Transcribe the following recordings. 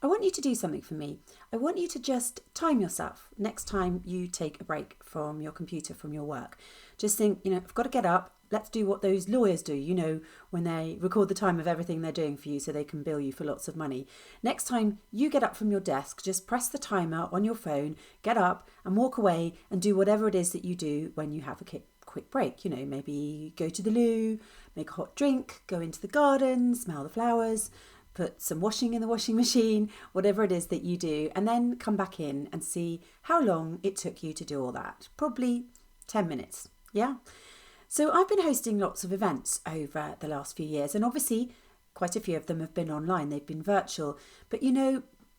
I want you to do something for me. I want you to just time yourself next time you take a break from your computer, from your work. Just think, I've got to get up. Let's do what those lawyers do, when they record the time of everything they're doing for you so they can bill you for lots of money. Next time you get up from your desk, just press the timer on your phone, get up and walk away and do whatever it is that you do when you have a quick break. Maybe go to the loo, make a hot drink, go into the garden, smell the flowers, put some washing in the washing machine, whatever it is that you do, and then come back in and see how long it took you to do all that. Probably 10 minutes, yeah? So I've been hosting lots of events over the last few years, and obviously quite a few of them have been online, they've been virtual, but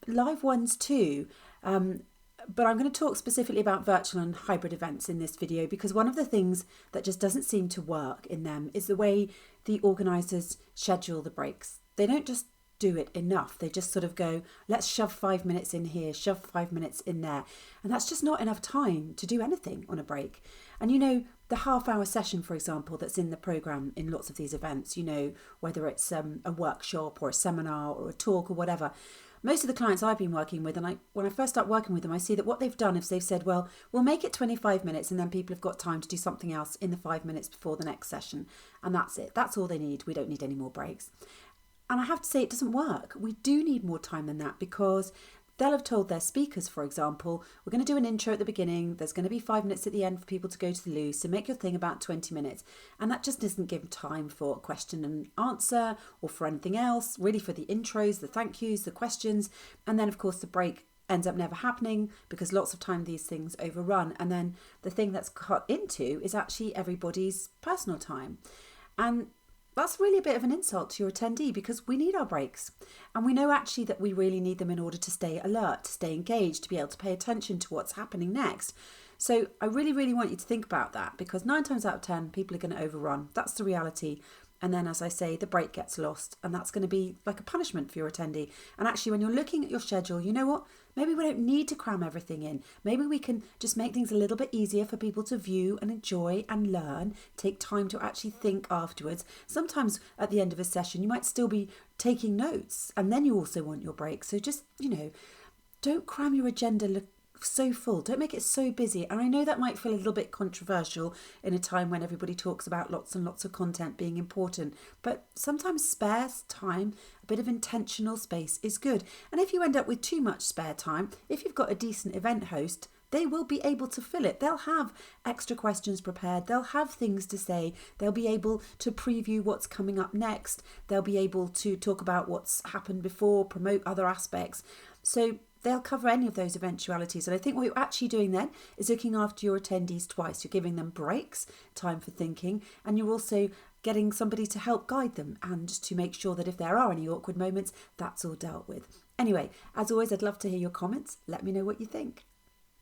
live ones too. But I'm going to talk specifically about virtual and hybrid events in this video, because one of the things that just doesn't seem to work in them is the way the organisers schedule the breaks. They don't just do it enough. They just sort of go, let's shove 5 minutes in here, shove 5 minutes in there. And that's just not enough time to do anything on a break. And the half-hour session, for example, that's in the programme in lots of these events, whether it's a workshop or a seminar or a talk or whatever. Most of the clients I've been working with, and when I first start working with them, I see that what they've done is they've said, well, we'll make it 25 minutes and then people have got time to do something else in the 5 minutes before the next session. And that's it. That's all they need. We don't need any more breaks. And I have to say, it doesn't work. We do need more time than that, because they'll have told their speakers, for example, we're going to do an intro at the beginning. There's going to be 5 minutes at the end for people to go to the loo. So make your thing about 20 minutes. And that just doesn't give time for question and answer or for anything else, really, for the intros, the thank yous, the questions. And then, of course, the break ends up never happening, because lots of time these things overrun. And then the thing that's cut into is actually everybody's personal time. And that's really a bit of an insult to your attendee, because we need our breaks, and we know actually that we really need them in order to stay alert, to stay engaged, to be able to pay attention to what's happening next. So I really, really want you to think about that, because 9 times out of 10, people are going to overrun. That's the reality. And then, as I say, the break gets lost, and that's going to be like a punishment for your attendee. And actually, when you're looking at your schedule, you know what? Maybe we don't need to cram everything in. Maybe we can just make things a little bit easier for people to view and enjoy and learn, take time to actually think afterwards. Sometimes at the end of a session, you might still be taking notes, and then you also want your break. So just, don't cram your agenda so full. Don't make it so busy. And I know that might feel a little bit controversial in a time when everybody talks about lots and lots of content being important, but sometimes spare time, a bit of intentional space is good. And if you end up with too much spare time, if you've got a decent event host, they will be able to fill it. They'll have extra questions prepared. They'll have things to say. They'll be able to preview what's coming up next. They'll be able to talk about what's happened before, promote other aspects. So they'll cover any of those eventualities. And I think what you're actually doing then is looking after your attendees twice. You're giving them breaks, time for thinking, and you're also getting somebody to help guide them and to make sure that if there are any awkward moments, that's all dealt with. Anyway, as always, I'd love to hear your comments. Let me know what you think.